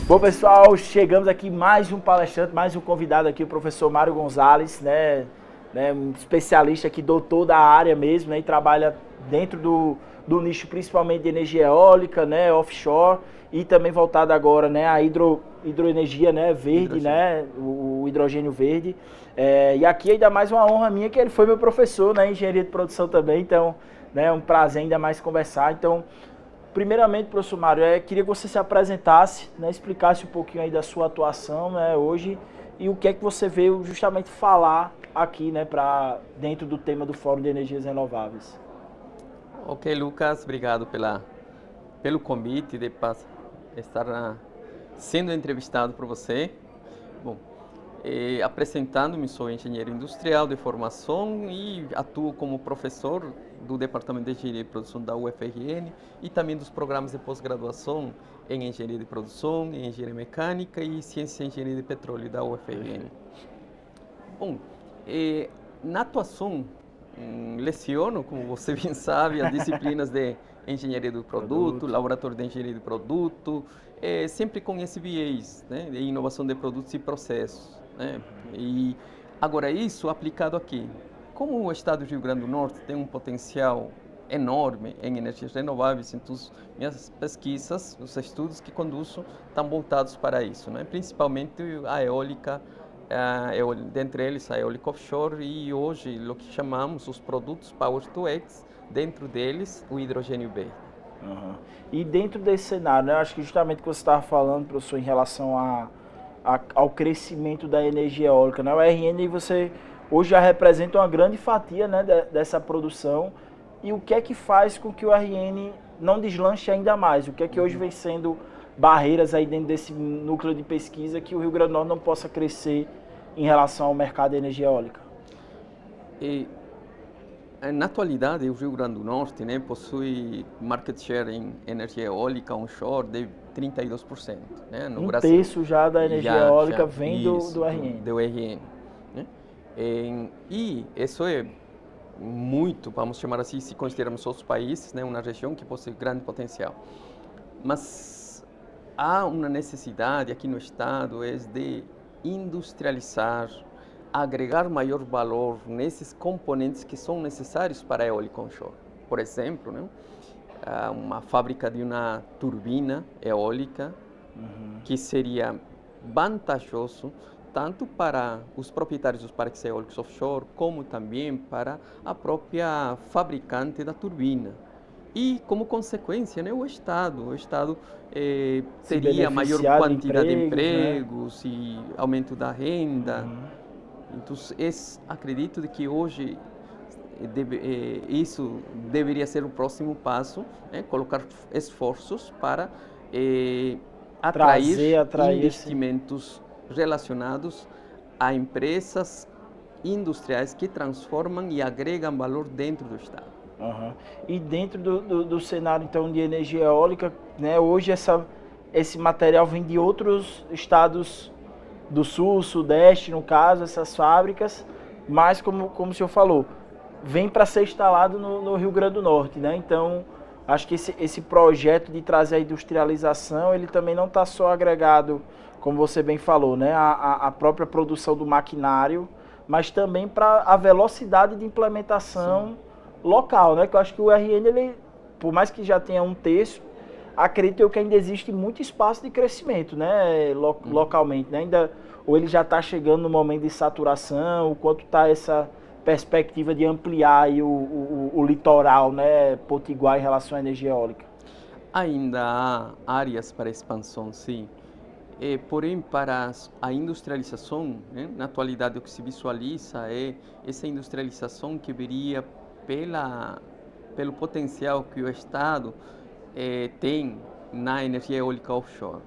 Bom, pessoal, chegamos aqui mais um palestrante, mais um convidado aqui, o professor Mário Gonzalez, um especialista aqui, doutor da área mesmo, né, e trabalha dentro do nicho principalmente de energia eólica, né, offshore, e também voltado agora, né, à hidroenergia, né, verde, né, o hidrogênio verde. E aqui ainda mais uma honra minha que ele foi meu professor, né, em engenharia de produção também, então, né, um prazer ainda mais conversar. Então, primeiramente, professor Mário, queria que você se apresentasse, né, explicasse um pouquinho aí da sua atuação, né, hoje e o que é que você veio justamente falar aqui, né, dentro do tema do Fórum de Energias Renováveis. Ok, Lucas, obrigado pelo convite de estar sendo entrevistado por você. Bom, apresentando-me, sou engenheiro industrial de formação e atuo como professor do Departamento de Engenharia de Produção da UFRN e também dos programas de pós-graduação em Engenharia de Produção, em Engenharia Mecânica e Ciência e Engenharia de Petróleo da UFRN. Bom, na atuação, leciono, como você bem sabe, as disciplinas de Engenharia do Produto, Laboratório de Engenharia do Produto, sempre com esse viés, né, de inovação de produtos e processos, né? E agora isso aplicado aqui. Como o estado do Rio Grande do Norte tem um potencial enorme em energias renováveis, então minhas pesquisas, os estudos que conduzo estão voltados para isso, né? Principalmente a eólica, dentre eles a eólica offshore e hoje o que chamamos os produtos Power to X, dentro deles o hidrogênio verde. Uhum. E dentro desse cenário, né, eu acho que justamente o que você estava falando, professor, em relação ao crescimento da energia eólica, né, o RN você hoje já representa uma grande fatia, né, dessa produção, e o que é que faz com que o RN não deslanche ainda mais? O que é que hoje vem sendo barreiras aí dentro desse núcleo de pesquisa que o Rio Grande do Norte não possa crescer em relação ao mercado de energia eólica? Na atualidade, o Rio Grande do Norte, né, possui market share em energia eólica onshore de 32%. Né, no Brasil. Terço já da energia eólica vem do RN. Do RN. Né? E isso é muito, vamos chamar assim, se considerarmos outros países, né, uma região que possui grande potencial. Mas há uma necessidade aqui no estado de industrializar, agregar maior valor nesses componentes que são necessários para a eólica onshore. Por exemplo, né, uma fábrica de uma turbina eólica, que seria vantajoso tanto para os proprietários dos parques eólicos offshore, como também para a própria fabricante da turbina. E, como consequência, né, o Estado teria maior quantidade de empregos, né, e aumento da renda. Então, acredito que hoje isso deveria ser o próximo passo, né, colocar esforços para atrair investimentos relacionados a empresas industriais que transformam e agregam valor dentro do Estado. E dentro do cenário então de energia eólica, né, hoje esse material vem de outros estados do sul, sudeste, no caso, essas fábricas, mas como o senhor falou, vem para ser instalado no Rio Grande do Norte, né? Então, acho que esse projeto de trazer a industrialização, ele também não está só agregado, como você bem falou, né, a própria produção do maquinário, mas também para a velocidade de implementação local, né? Que eu acho que o RN, ele, por mais que já tenha um terço, acredito eu que ainda existe muito espaço de crescimento, né, localmente, né? Ainda, ou ele já está chegando no momento de saturação, o quanto está essa perspectiva de ampliar aí o litoral, né, potiguar em relação à energia eólica? Ainda há áreas para expansão, sim. Porém, para a industrialização, né, na atualidade o que se visualiza é essa industrialização que viria pelo potencial que o Estado tem na energia eólica offshore.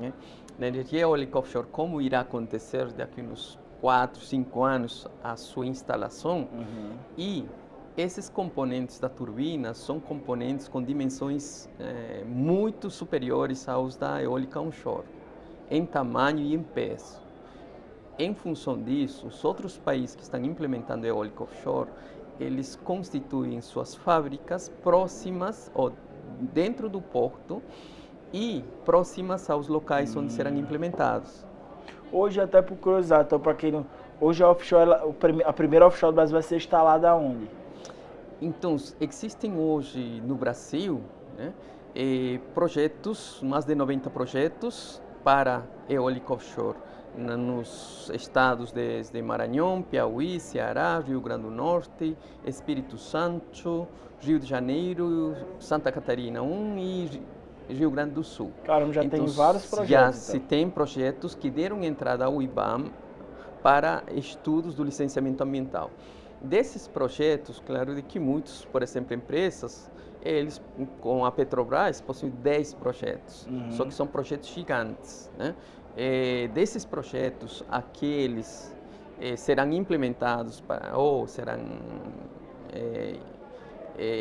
Né? Na energia eólica offshore, como irá acontecer daqui a uns 4, 5 anos a sua instalação, e esses componentes da turbina são componentes com dimensões muito superiores aos da eólica onshore, em tamanho e em peso. Em função disso, os outros países que estão implementando eólica offshore, eles constituem suas fábricas próximas ou dentro do porto, e próximas aos locais onde serão implementados. Hoje, até por curiosidade, então, para quem não... Hoje a offshore, a primeira offshore do Brasil vai ser instalada onde? Então, existem hoje no Brasil, né, projetos, mais de 90 projetos para eólica offshore, nos estados de Maranhão, Piauí, Ceará, Rio Grande do Norte, Espírito Santo, Rio de Janeiro, Santa Catarina e Rio Grande do Sul. Caramba, já então, tem vários projetos. Já então. se tem projetos que deram entrada ao IBAMA para estudos do licenciamento ambiental. Desses projetos, claro de que muitos, por exemplo, empresas, eles com a Petrobras possuem 10 projetos, só que são projetos gigantes, né? Desses projetos, aqueles serão implementados ou serão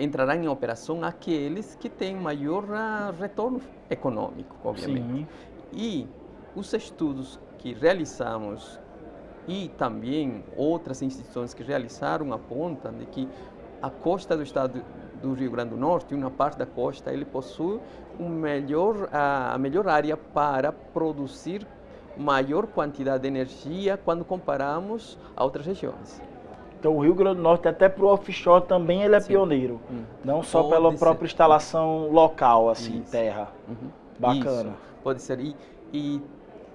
entrarão em operação aqueles que têm maior retorno econômico, obviamente. Sim. E os estudos que realizamos e também outras instituições que realizaram apontam de que a costa do estado do Rio Grande do Norte, uma parte da costa, ele possui a melhor área para produzir maior quantidade de energia quando comparamos a outras regiões. Então o Rio Grande do Norte, até para o offshore, também ele é Sim. pioneiro. Não só pela própria instalação local, assim, Isso. terra. Bacana. Isso. Pode ser. E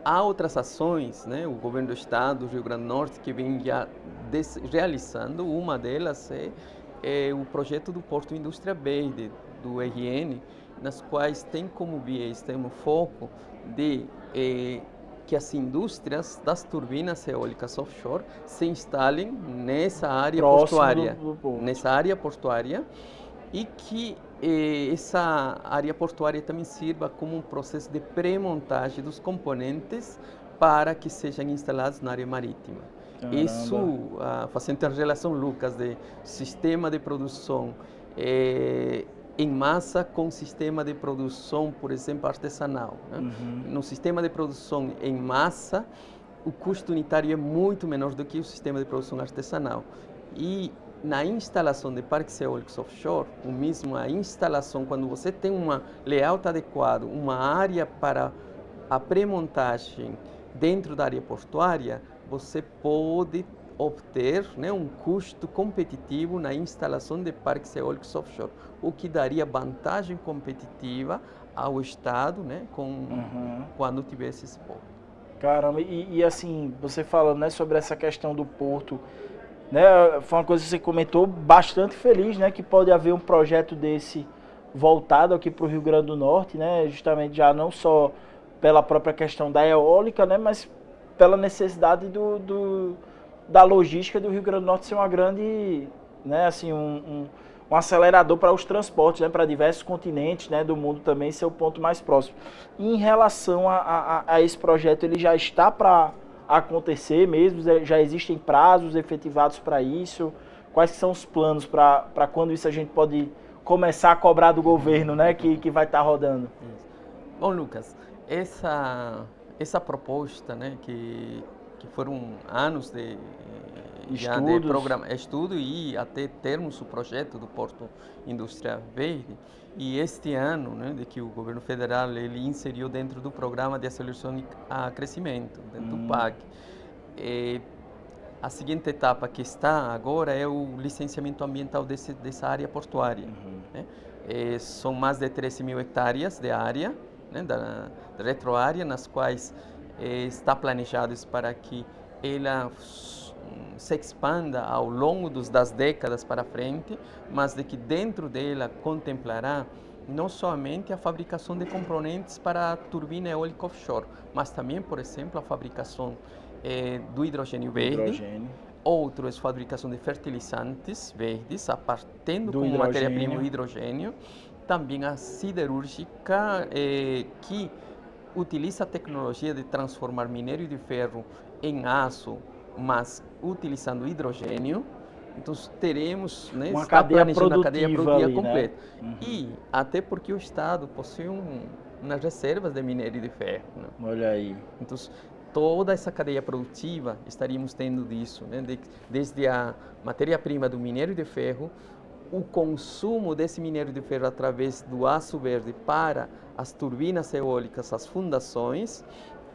há outras ações, né? O governo do estado do Rio Grande do Norte que vem já realizando. Uma delas é o projeto do Porto Indústria Verde, do RN, nas quais tem como viés, tem um foco de que as indústrias das turbinas eólicas offshore se instalem nessa área portuária, e que essa área portuária também sirva como um processo de pré-montagem dos componentes para que sejam instalados na área marítima. Caramba. Isso, fazendo a relação, Lucas, de sistema de produção em massa com sistema de produção, por exemplo, artesanal. Né? No sistema de produção em massa, o custo unitário é muito menor do que o sistema de produção artesanal. E na instalação de parques eólicos offshore, o mesmo a instalação, quando você tem um layout adequado, uma área para a pré-montagem dentro da área portuária, você pode obter, né, um custo competitivo na instalação de parques eólicos offshore, o que daria vantagem competitiva ao Estado, né, quando tivesse esse porto. Caramba, e assim, você falando, né, sobre essa questão do porto, né, foi uma coisa que você comentou, bastante feliz, né, que pode haver um projeto desse voltado aqui para o Rio Grande do Norte, né, justamente já não só pela própria questão da eólica, né, mas pela necessidade da logística do Rio Grande do Norte ser uma grande, né, assim, um acelerador para os transportes, né, para diversos continentes, né, do mundo também ser o ponto mais próximo. E em relação a esse projeto, ele já está para acontecer mesmo? Já existem prazos efetivados para isso? Quais são os planos para quando isso a gente pode começar a cobrar do governo, né, que vai estar rodando? Bom, Lucas, essa proposta, né, que foram anos de estudo e até termos o projeto do Porto Indústria Verde, e este ano, né, de que o governo federal ele inseriu dentro do programa de aceleração a crescimento, dentro do PAC. A seguinte etapa que está agora é o licenciamento ambiental dessa área portuária. Né? São mais de 13 mil hectares de área, né, da retroárea, nas quais está planejado para que ela se expanda ao longo das décadas para frente, mas de que dentro dela contemplará não somente a fabricação de componentes para a turbina eólica offshore, mas também, por exemplo, a fabricação do hidrogênio verde. Outro é a fabricação de fertilizantes verdes, partindo como matéria-prima o hidrogênio. Também a siderúrgica, que utiliza a tecnologia de transformar minério de ferro em aço, mas utilizando hidrogênio. Então teremos, né, uma cadeia produtiva ali, completa. Né? E até porque o Estado possui umas reservas de minério de ferro. Né? Olha aí. Então toda essa cadeia produtiva estaríamos tendo disso, né? Desde a matéria-prima do minério de ferro, o consumo desse minério de ferro através do aço verde para as turbinas eólicas, as fundações,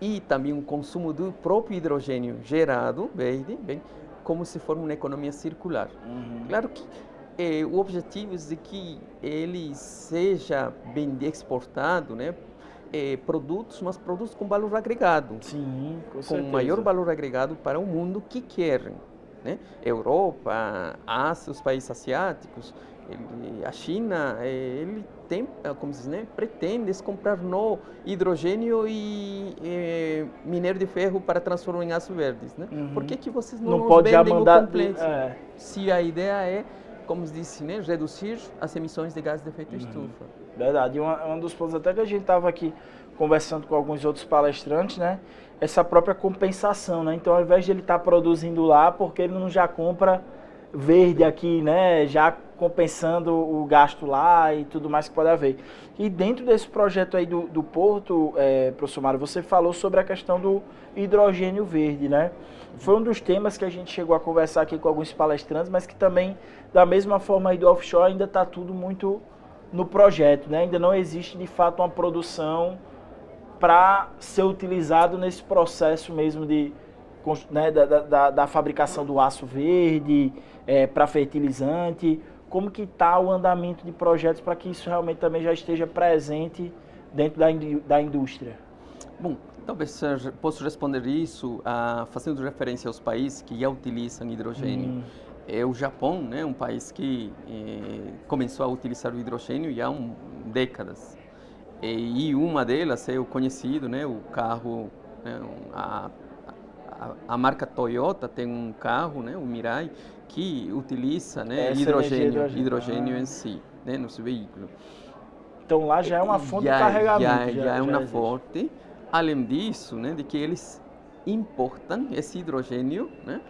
e também o consumo do próprio hidrogênio gerado, verde, bem, como se for uma economia circular. Claro que o objetivo é de que ele seja bem exportado, né, produtos, mas produtos com valor agregado. Sim, com maior valor agregado para o mundo que querem. Né? Europa, Ásia, os países asiáticos, a China, ele tem, como se diz, né, pretende comprar no hidrogênio e minério de ferro para transformar em aço verdes. Né? Por que vocês não nos pode vendem mandar o completo? Se a ideia é, como se disse, né, reduzir as emissões de gases de efeito estufa. Verdade. E um dos pontos até que a gente estava aqui conversando com alguns outros palestrantes, né? Essa própria compensação, né? Então, ao invés de ele estar produzindo lá, porque ele não já compra verde aqui, né? Já compensando o gasto lá e tudo mais que pode haver. E dentro desse projeto aí do Porto, professor Mário, você falou sobre a questão do hidrogênio verde, né? Foi um dos temas que a gente chegou a conversar aqui com alguns palestrantes, mas que também, da mesma forma aí do offshore, ainda está tudo muito no projeto, né? Ainda não existe de fato uma produção para ser utilizado nesse processo mesmo de, né, da fabricação do aço verde, para fertilizante. Como que está o andamento de projetos para que isso realmente também já esteja presente dentro da indústria? Bom, talvez posso responder isso fazendo referência aos países que já utilizam hidrogênio. O Japão, né, um país que começou a utilizar o hidrogênio já há décadas. E uma delas é o conhecido, né, o carro, né, a marca Toyota tem um carro, né, o Mirai, que utiliza, né, hidrogênio em si, né, no seu veículo. Então lá já é uma fonte de carregamento. Já é uma fonte. Além disso, né, de que eles importam esse hidrogênio, né,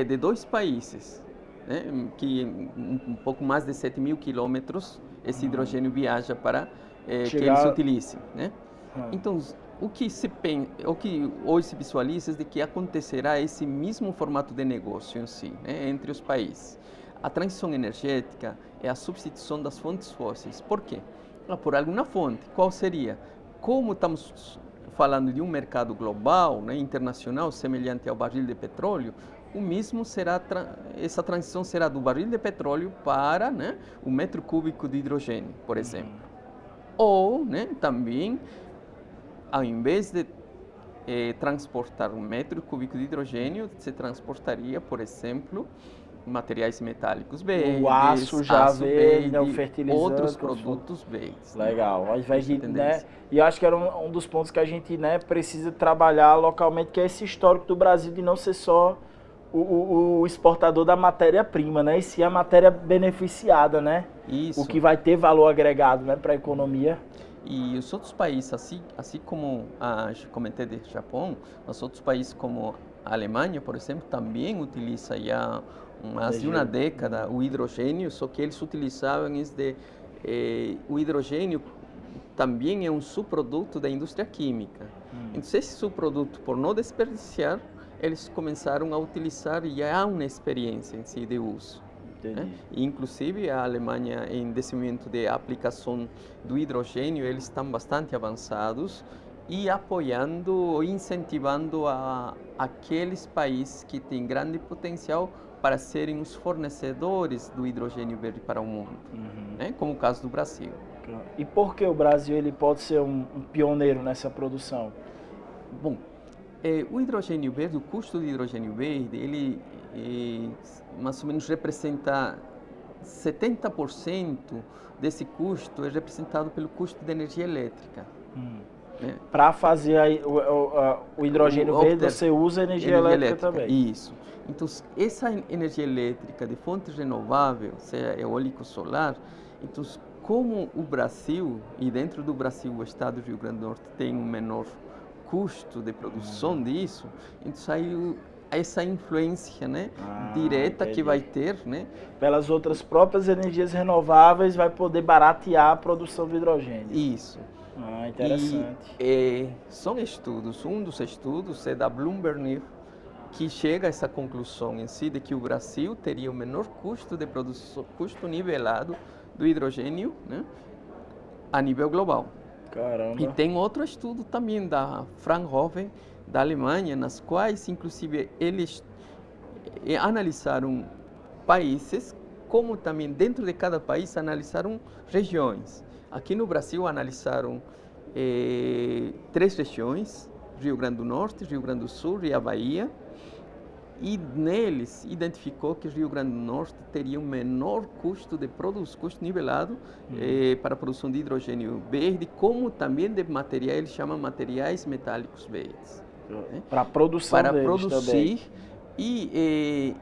de 2 países, né, que um pouco mais de 7.000 quilômetros esse hidrogênio viaja para que eles utilizem, né? Então, o que hoje se visualiza é de que acontecerá esse mesmo formato de negócio em si, né, entre os países. A transição energética é a substituição das fontes fósseis. Por quê? Por alguma fonte. Qual seria? Como estamos falando de um mercado global, né, internacional, semelhante ao barril de petróleo, o mesmo será, essa transição será do barril de petróleo para, né, o metro cúbico de hidrogênio, por exemplo. Ou, né, também, ao invés de transportar um metro cúbico de hidrogênio, se transportaria, por exemplo, materiais metálicos verdes, o aço verde, né, o fertilizante, outros produtos verdes. Legal. Ao invés de, né, e eu acho que era um dos pontos que a gente, né, precisa trabalhar localmente, que é esse histórico do Brasil de não ser só o exportador da matéria-prima, né? E sim a matéria beneficiada, né? Isso. O que vai ter valor agregado, né, para a economia. E os outros países, assim como comentei do Japão, os outros países como a Alemanha, por exemplo, também utiliza já mais de uma década o hidrogênio, só que eles utilizavam o hidrogênio também é um subproduto da indústria química. Então, esse subproduto, por não desperdiciar, eles começaram a utilizar e há uma experiência em si de uso. Né? Inclusive, a Alemanha, em desenvolvimento de aplicação do hidrogênio, eles estão bastante avançados e apoiando, incentivando aqueles países que têm grande potencial para serem os fornecedores do hidrogênio verde para o mundo, né? Como o caso do Brasil. E por que o Brasil ele pode ser um pioneiro nessa produção? Bom, o hidrogênio verde, o custo do hidrogênio verde, ele mais ou menos representa 70% desse custo é representado pelo custo de energia elétrica. Né? Para fazer o hidrogênio verde, você usa energia elétrica também. Isso. Então, essa energia elétrica de fonte renovável, seja eólico solar, então, como o Brasil, e dentro do Brasil o estado do Rio Grande do Norte tem um menor custo de produção disso, então aí essa influência, né, direta que vai ter, né, pelas outras próprias energias renováveis, vai poder baratear a produção de hidrogênio. Isso. Interessante. E são estudos, um dos estudos é da Bloomberg que chega a essa conclusão em si de que o Brasil teria o menor custo de produção, custo nivelado do hidrogênio, né, a nível global. Caramba. E tem outro estudo também da Fraunhofer, da Alemanha, nas quais, inclusive, eles analisaram países, como também dentro de cada país analisaram regiões. Aqui no Brasil analisaram 3 regiões, Rio Grande do Norte, Rio Grande do Sul e a Bahia, e neles identificou que Rio Grande do Norte teria um menor custo de produção, custo nivelado para a produção de hidrogênio verde, como também de materiais, eles chamam materiais metálicos verdes. Para a produção para deles produzir também. E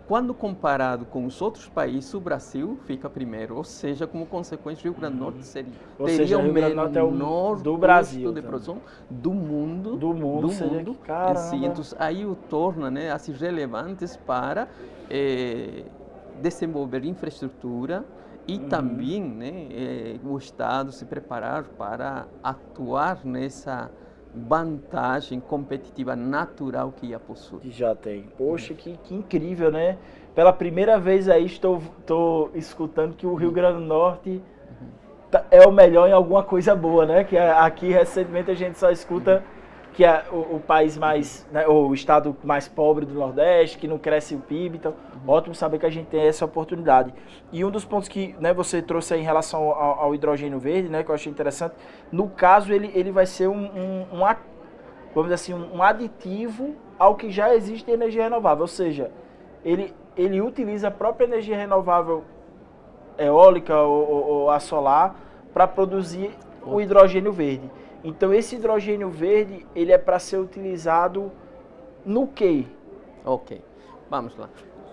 quando comparado com os outros países, o Brasil fica primeiro, ou seja, como consequência, Rio Grande do Norte teria o menor do Brasil, custo de produção do mundo, caramba. em si. Então, aí o torna, né, assim, relevantes para desenvolver infraestrutura e também, né, o Estado se preparar para atuar nessa vantagem competitiva natural que já possui. Que já tem. Poxa, que incrível, né? Pela primeira vez aí estou escutando que o Rio Grande do Norte é o melhor em alguma coisa boa, né? Que aqui recentemente a gente só escuta que é o país mais, né, o estado mais pobre do Nordeste, que não cresce o PIB, então ótimo saber que a gente tem essa oportunidade. E um dos pontos que, né, você trouxe aí em relação ao hidrogênio verde, né, que eu achei interessante, no caso ele vai ser vamos dizer assim, um aditivo ao que já existe em energia renovável, ou seja, ele utiliza a própria energia renovável eólica ou a solar para produzir o hidrogênio verde. Então esse hidrogênio verde, ele é para ser utilizado no quê? Ok, vamos lá.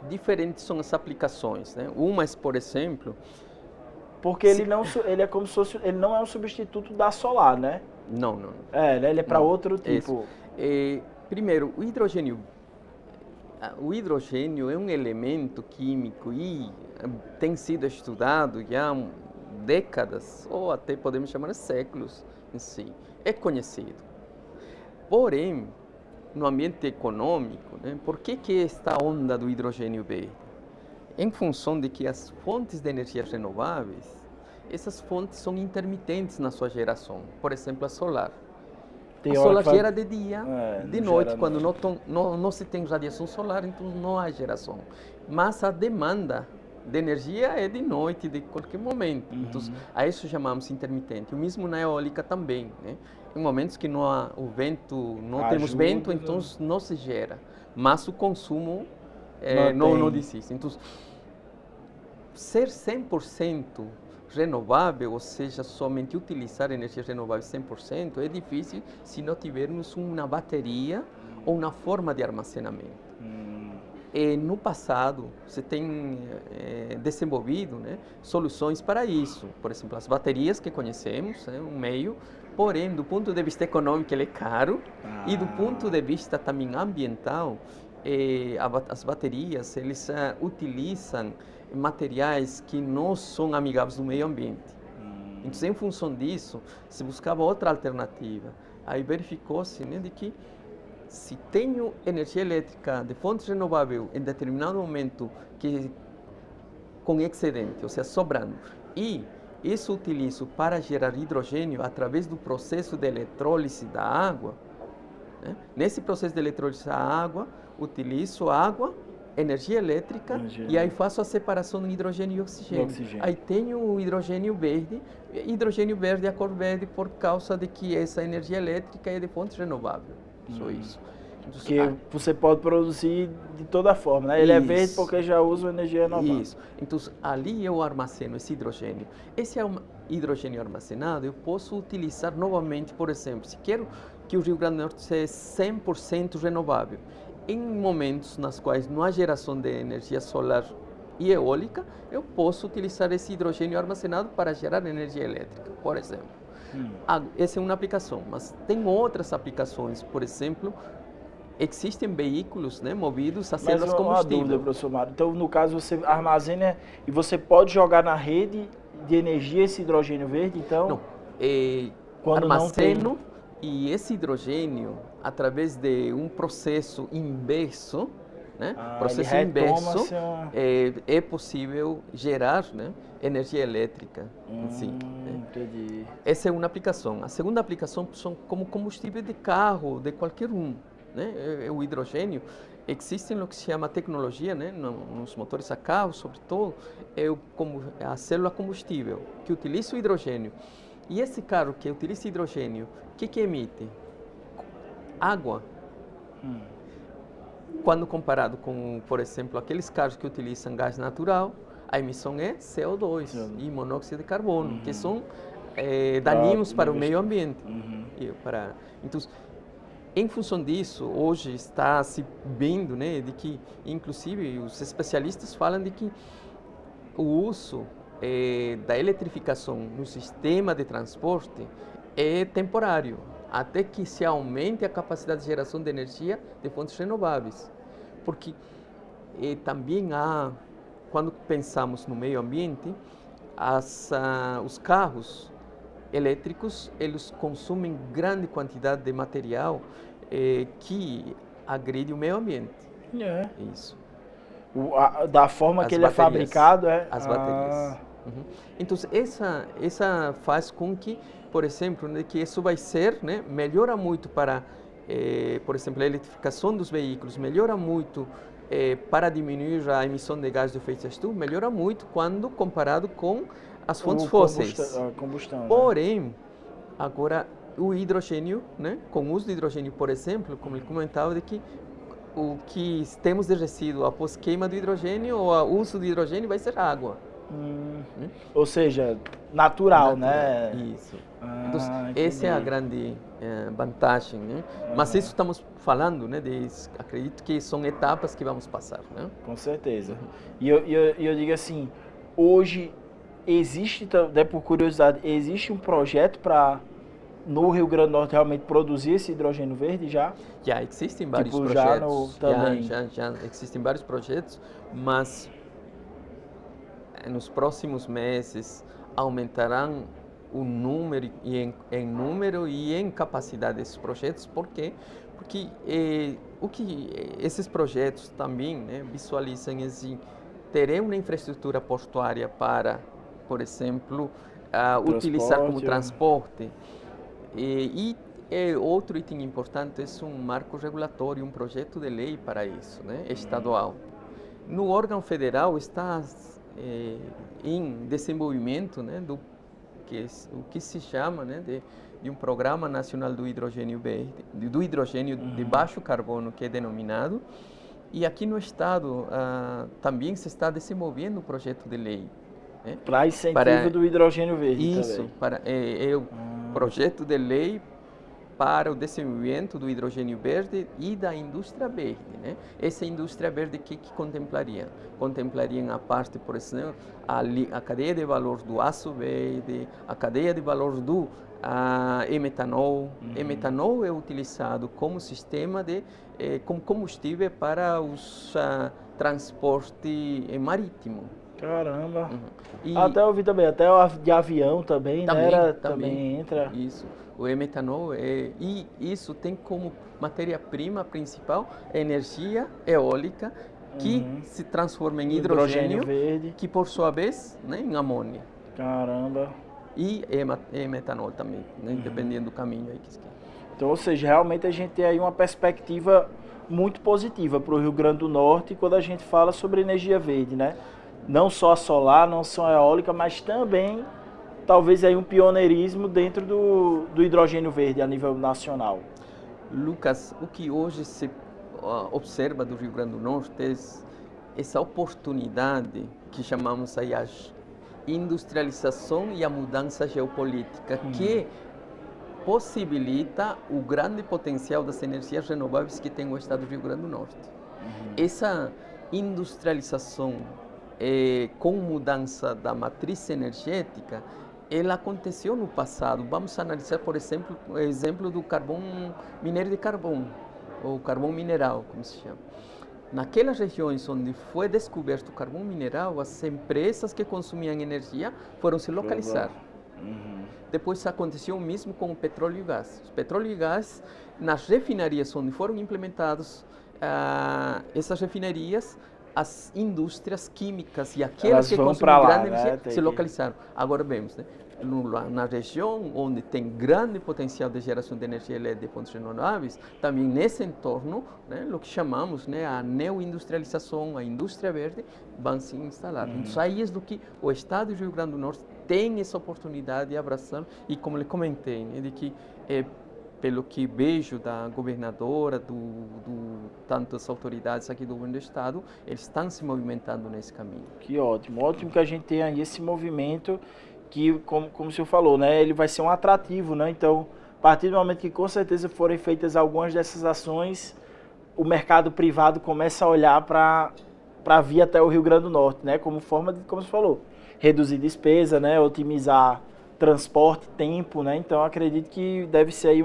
Diferentes são as aplicações, né? Umas, por exemplo... Porque ele é como se fosse, ele não é um substituto da solar, né? Não. Ele é para outro tipo. Primeiro, o hidrogênio é um elemento químico e tem sido estudado já há décadas, ou até podemos chamar de séculos em si. É conhecido. Porém, no ambiente econômico, né, por que esta onda do hidrogênio verde? Em função de que as fontes de energias renováveis, essas fontes são intermitentes na sua geração. Por exemplo, a solar. A solar gera de dia, de noite. Quando não se tem radiação solar, então não há geração. Mas a demanda de energia é de noite, de qualquer momento. Então, a isso chamamos intermitente. O mesmo na eólica também, né? Em momentos que não há o vento, não temos vento, então não se gera. Mas o consumo não desiste. Então, ser 100% renovável, ou seja, somente utilizar energias renováveis 100%, é difícil se não tivermos uma bateria ou uma forma de armazenamento. No passado, você tem desenvolvido, né, soluções para isso. Por exemplo, as baterias que conhecemos, um meio, porém, do ponto de vista econômico, ele é caro, e do ponto de vista também ambiental, as baterias, eles utilizam materiais que não são amigáveis do meio ambiente. Então, em função disso, se buscava outra alternativa. Aí verificou-se, né, de que se tenho energia elétrica de fontes renováveis em determinado momento com excedente, ou seja, sobrando, e isso utilizo para gerar hidrogênio através do processo de eletrólise da água, né? Nesse processo de eletrólise da água, utilizo água, energia elétrica, e aí faço a separação de hidrogênio e oxigênio. Aí tenho o hidrogênio verde a cor verde por causa de que essa energia elétrica é de fonte renovável. Só isso. Então, que você pode produzir de toda forma, né? Ele é verde porque já usa energia renovável. Isso. Então, ali eu armazeno esse hidrogênio. Esse é um hidrogênio armazenado, eu posso utilizar novamente, por exemplo, se quero que o Rio Grande do Norte seja 100% renovável, em momentos nos quais não há geração de energia solar e eólica, eu posso utilizar esse hidrogênio armazenado para gerar energia elétrica, por exemplo. Essa é uma aplicação, mas tem outras aplicações, por exemplo, existem veículos, né, movidos a células combustíveis. Dúvida, professor Mário. Então, no caso, você armazena e você pode jogar na rede de energia esse hidrogênio verde, então? Não. Armazeno E esse hidrogênio, através de um processo inverso, né? Processo inverso, é possível gerar, né, energia elétrica em si. Entendi. Essa é uma aplicação. A segunda aplicação são como combustível de carro, de qualquer um, né? O hidrogênio. Existe o que se chama tecnologia, né, nos motores a carro, sobretudo, a célula combustível, que utiliza o hidrogênio. E esse carro que utiliza hidrogênio, o que emite? Água. Quando comparado com, por exemplo, aqueles carros que utilizam gás natural, a emissão é CO2 e monóxido de carbono, que são daninhos para o meio ambiente. Então, em função disso, hoje está se vendo, né, de que, inclusive, os especialistas falam de que o uso da eletrificação no sistema de transporte é temporário, até que se aumente a capacidade de geração de energia de fontes renováveis. Porque também quando pensamos no meio ambiente, os carros elétricos, eles consomem grande quantidade de material que agride o meio ambiente. Isso. Da forma que ele é fabricado, as baterias. Então, essa faz com que, por exemplo, né, que isso vai ser, né, melhora muito para, por exemplo, a eletrificação dos veículos, melhora muito para diminuir a emissão de gás de efeito de estufa, melhora muito quando comparado com as fontes fósseis. Combustão, porém, né? Agora, o hidrogênio, né, com o uso de hidrogênio, por exemplo, como ele comentava, de que o que temos de resíduo após queima do hidrogênio ou o uso de hidrogênio vai ser água. Ou seja, natural, né? Isso. Então, essa é a grande vantagem, né? Mas isso estamos falando, né? Acredito que são etapas que vamos passar, né? Com certeza. E eu digo assim, hoje existe, até por curiosidade, existe um projeto para no Rio Grande do Norte realmente produzir esse hidrogênio verde já? Já existem vários projetos. Também. Já existem vários projetos, mas nos próximos meses aumentarão o número em número e em capacidade desses projetos. Por quê? Porque esses projetos também, né, visualizam assim, terem uma infraestrutura portuária para, por exemplo, utilizar como transporte. E outro item importante é um marco regulatório, um projeto de lei para isso, né, estadual. No órgão federal está em desenvolvimento, né, o que se chama, né, de um Programa Nacional do Hidrogênio Verde, do hidrogênio de baixo carbono, que é denominado. E aqui no estado também se está desenvolvendo um projeto de lei. Né, para incentivo do hidrogênio verde. Isso, é o projeto de lei para o desenvolvimento do hidrogênio verde e da indústria verde, né? Essa indústria verde que contemplaria? Contemplaria a parte, por exemplo, a cadeia de valor do aço verde, a cadeia de valor do e-metanol. E-metanol é utilizado como sistema como combustível para o transporte marítimo. Caramba! Até eu vi também, até o de avião também, né? Também entra. Isso. O e-metanol e isso tem como matéria-prima principal a energia eólica que se transforma em hidrogênio verde, que por sua vez, né, em amônia. Caramba! E metanol também, né, dependendo do caminho aí que se quer. Então, ou seja, realmente a gente tem aí uma perspectiva muito positiva para o Rio Grande do Norte quando a gente fala sobre energia verde, né? Não só a solar, não só a eólica, mas também talvez aí um pioneirismo dentro do hidrogênio verde a nível nacional. Lucas, o que hoje se observa do Rio Grande do Norte é essa oportunidade que chamamos aí a industrialização e a mudança geopolítica, que possibilita o grande potencial das energias renováveis que tem o estado do Rio Grande do Norte. Essa industrialização com mudança da matriz energética, ela aconteceu no passado. Vamos analisar, por exemplo, o exemplo do carvão, minério de carvão, ou carvão mineral, como se chama. Naquelas regiões onde foi descoberto o carvão mineral, as empresas que consumiam energia foram se localizar. Depois aconteceu o mesmo com o petróleo e o gás. O petróleo e o gás, nas refinarias onde foram implementados, essas refinarias, as indústrias químicas e aquelas que consomem grande energia se localizaram. Agora vemos, né? Na região onde tem grande potencial de geração de energia elétrica de fontes renováveis, também nesse entorno, né, o que chamamos, né, a neoindustrialização, a indústria verde, vão se instalar. Então, aí é do que o Estado do Rio Grande do Norte tem essa oportunidade de abraçar, e como eu comentei, né, de que pelo que vejo da governadora, tantas autoridades aqui do governo do estado, eles estão se movimentando nesse caminho. Que ótimo, ótimo que a gente tenha aí esse movimento que, como o senhor falou, né, ele vai ser um atrativo, né? Então, a partir do momento que com certeza forem feitas algumas dessas ações, o mercado privado começa a olhar para vir até o Rio Grande do Norte, né, como forma de, como você falou, reduzir despesa, né, otimizar transporte, tempo, né? Então acredito que deve ser aí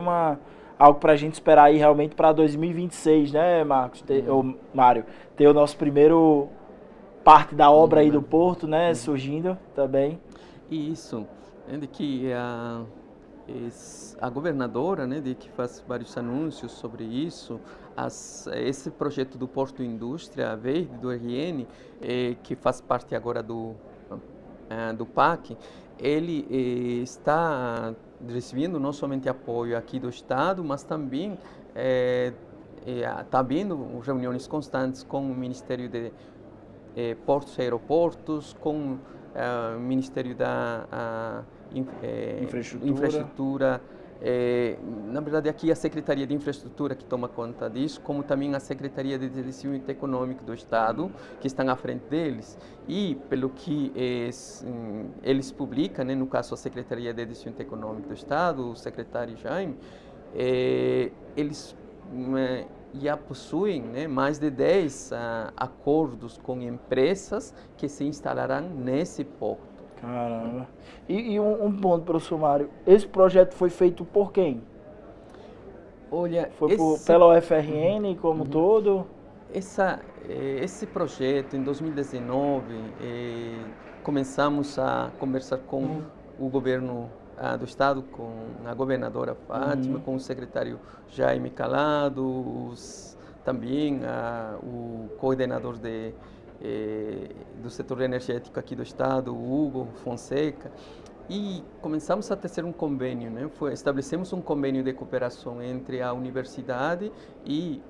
algo para a gente esperar aí realmente para 2026, né, Marcos? Mário, ter o nosso primeiro parte da obra aí do Porto, né, surgindo também. Isso, de que a governadora, né, de que faz vários anúncios sobre isso, esse projeto do Porto Indústria Verde, do RN, que faz parte agora do PAC, ele está recebendo não somente apoio aqui do Estado, mas também está havendo reuniões constantes com o Ministério de Portos e Aeroportos, com o Ministério da Infraestrutura. Na verdade, aqui a Secretaria de Infraestrutura que toma conta disso, como também a Secretaria de Desenvolvimento Econômico do Estado, que estão à frente deles. E, pelo que eles publicam, né, no caso a Secretaria de Desenvolvimento Econômico do Estado, o secretário Jaime, eles já possuem, né, mais de 10 acordos com empresas que se instalarão nesse porto. Caramba. E um ponto, professor Mário, esse projeto foi feito por quem? Olha, foi pela UFRN como todo? Esse projeto, em 2019, começamos a conversar com o governo do estado, com a governadora Fátima, com o secretário Jaime Calado, também o coordenador do setor energético aqui do estado, o Hugo Fonseca, e começamos a tecer um convênio, né? Estabelecemos um convênio de cooperação entre a universidade e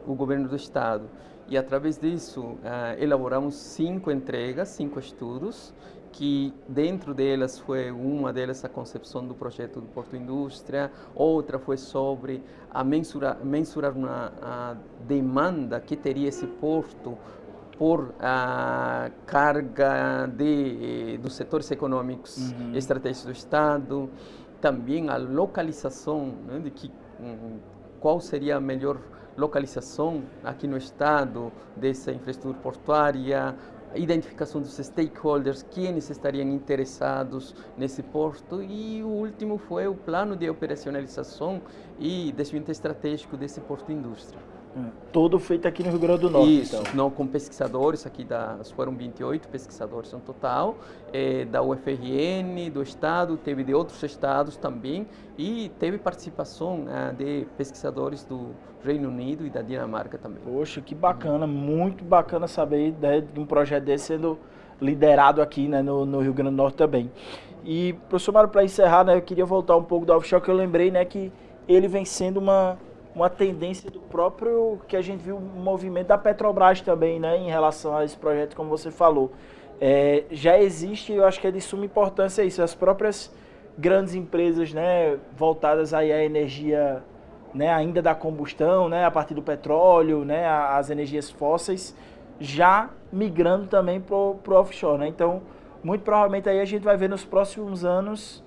o governo do estado. E através disso, elaboramos 5 entregas, 5 estudos, que dentro delas foi uma delas a concepção do projeto do Porto Indústria, outra foi sobre mensurar a demanda que teria esse porto por carga dos setores econômicos estratégicos do Estado, também a localização, né, de qual seria a melhor localização aqui no Estado dessa infraestrutura portuária, a identificação dos stakeholders, quem estariam interessados nesse porto, e o último foi o plano de operacionalização e desenvolvimento estratégico desse porto indústria. Todo feito aqui no Rio Grande do Norte. Isso, então. Não, com pesquisadores aqui, foram 28 pesquisadores no total, da UFRN, do Estado, teve de outros estados também, e teve participação de pesquisadores do Reino Unido e da Dinamarca também. Poxa, que bacana, muito bacana saber, né, de um projeto desse sendo liderado aqui, né, no Rio Grande do Norte também. E, professor Mário, para encerrar, né, eu queria voltar um pouco do offshore, que eu lembrei, né, que ele vem sendo uma tendência do próprio, que a gente viu, o movimento da Petrobras também, né, em relação a esse projeto, como você falou. Já existe, eu acho que é de suma importância isso, as próprias grandes empresas, né, voltadas aí à energia, né, ainda da combustão, né, a partir do petróleo, né, as energias fósseis, já migrando também pro offshore, né? Então, muito provavelmente aí a gente vai ver nos próximos anos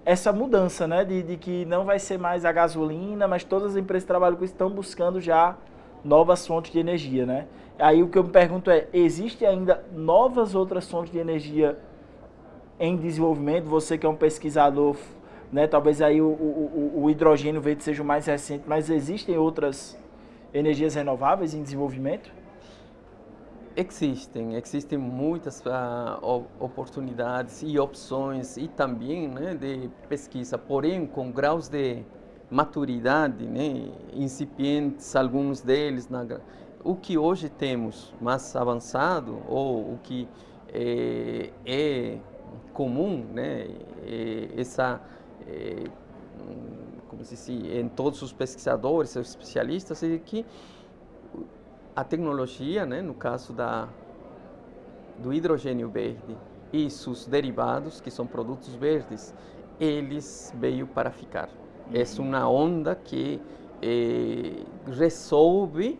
essa mudança, né, de que não vai ser mais a gasolina, mas todas as empresas que trabalham com isso estão buscando já novas fontes de energia, né? Aí o que eu me pergunto existem ainda novas outras fontes de energia em desenvolvimento? Você que é um pesquisador, né, talvez aí o hidrogênio verde seja o mais recente, mas existem outras energias renováveis em desenvolvimento? Existem muitas oportunidades e opções e também, né, de pesquisa, porém com graus de maturidade, né, incipientes, alguns deles. O que hoje temos mais avançado, ou o que é comum, né, como se diz, em todos os pesquisadores, os especialistas, é que a tecnologia, né, no caso do hidrogênio verde e seus derivados, que são produtos verdes, eles veio para ficar. É uma onda que resolve,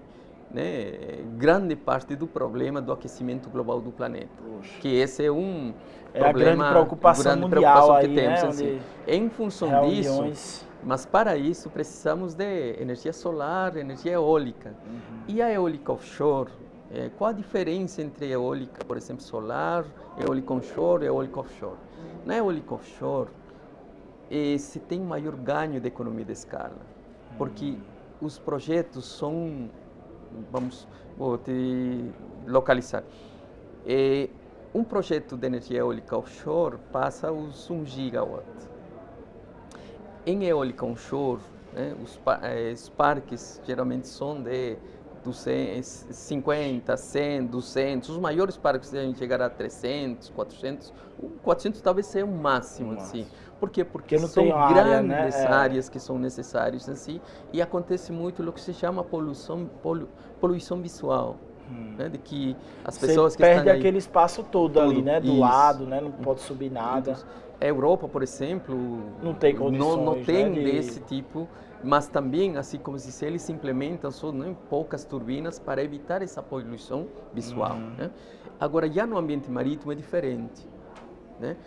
né, grande parte do problema do aquecimento global do planeta. Poxa. Que esse é um problema, a grande preocupação mundial preocupação aí, que temos. né, Assim. Em função disso, mas para isso precisamos de energia solar, energia eólica. E a eólica offshore, qual a diferença entre eólica, por exemplo, solar, eólica onshore e eólica offshore? Na eólica offshore, se tem maior ganho de economia de escala, porque os projetos são, vou te localizar, um projeto de energia eólica offshore passa os 1 gigawatt. Em eólica onshore, né, os parques geralmente são de 250, 100, 200, os maiores parques devem chegar a 300, 400, 400 talvez seja o máximo, assim. Por quê? Porque não são tem área, grandes né? áreas que são necessárias assim, e acontece muito o que se chama poluição visual. Né, de que as pessoas que perde estão aí, aquele espaço todo ali, né, do lado, né, não pode subir nada. Então, a Europa, por exemplo, não tem condições, não tem, né, desse tipo, mas também, assim como se eles implementam só, né, poucas turbinas para evitar essa poluição visual. Né? Agora, já no ambiente marítimo é diferente. Né?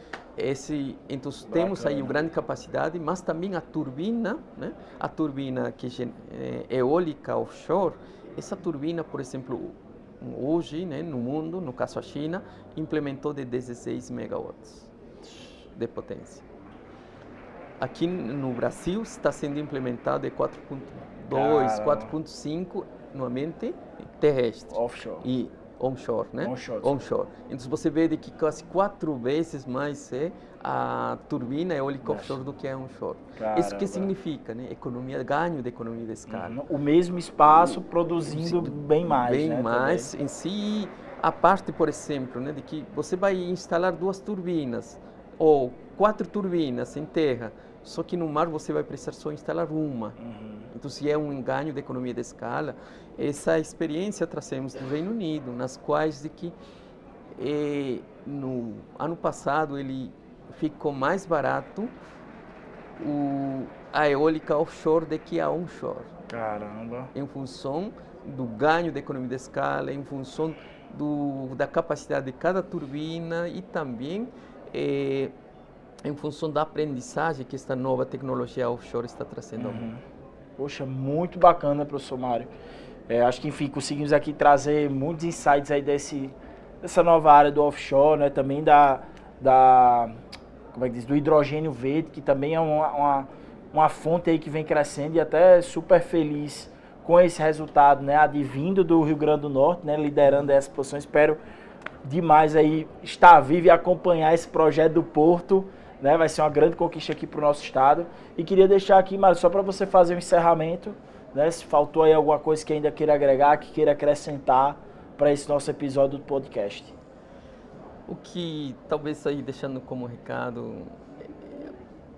Então, temos aí uma grande capacidade, mas também a turbina, né? A turbina que é eólica offshore, essa turbina, por exemplo, hoje, né, no mundo, no caso a China, implementou de 16 megawatts de potência. Aqui no Brasil está sendo implementado de 4.2, 4.5 no ambiente terrestre. Offshore. E onshore, né? Onshore. Então você vê de que quase 4 vezes mais é a turbina eólica offshore do que a onshore. Caramba. Isso que significa, né? Ganho de economia de escala. O mesmo espaço produzindo bem mais, bem né? mais Também. em si. A parte, por exemplo, né, de que você vai instalar 2 turbinas ou 4 turbinas em terra, só que no mar você vai precisar só instalar uma. Então, se é um ganho de economia de escala, essa experiência trazemos do Reino Unido, nas quais de que no ano passado ele ficou mais barato a eólica offshore do que a onshore. Caramba! Em função do ganho de economia de escala, em função da capacidade de cada turbina e também em função da aprendizagem que esta nova tecnologia offshore está trazendo ao mundo. Poxa, muito bacana, professor Mário. Acho que, enfim, conseguimos aqui trazer muitos insights aí dessa nova área do offshore, né? Também como é que diz, do hidrogênio verde, que também é uma fonte aí que vem crescendo, e até super feliz com esse resultado, né? Advindo do Rio Grande do Norte, né? Liderando essa posição. Espero demais aí estar vivo e acompanhar esse projeto do Porto, né? Vai ser uma grande conquista aqui para o nosso estado. E queria deixar aqui, Mário, só para você fazer um encerramento, né? Se faltou aí alguma coisa que ainda queira agregar, que queira acrescentar para esse nosso episódio do podcast. O que talvez aí deixando como recado,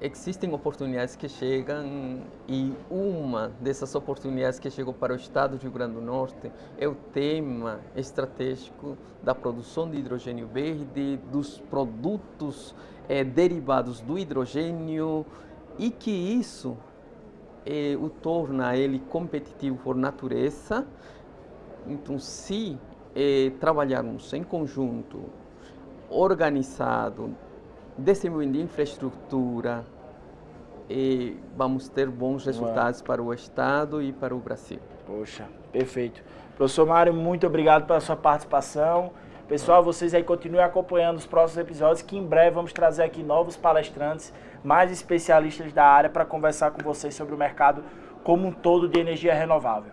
existem oportunidades que chegam, e uma dessas oportunidades que chegou para o estado do Rio Grande do Norte é o tema estratégico da produção de hidrogênio verde, dos produtos derivados do hidrogênio, e que isso o torna ele competitivo por natureza. Então, se trabalharmos em conjunto, organizado, desenvolvendo infraestrutura, vamos ter bons resultados para o estado e para o Brasil. Poxa, perfeito. Professor Mário, muito obrigado pela sua participação. Pessoal, vocês aí continuem acompanhando os próximos episódios, que em breve vamos trazer aqui novos palestrantes, mais especialistas da área, para conversar com vocês sobre o mercado como um todo de energia renovável.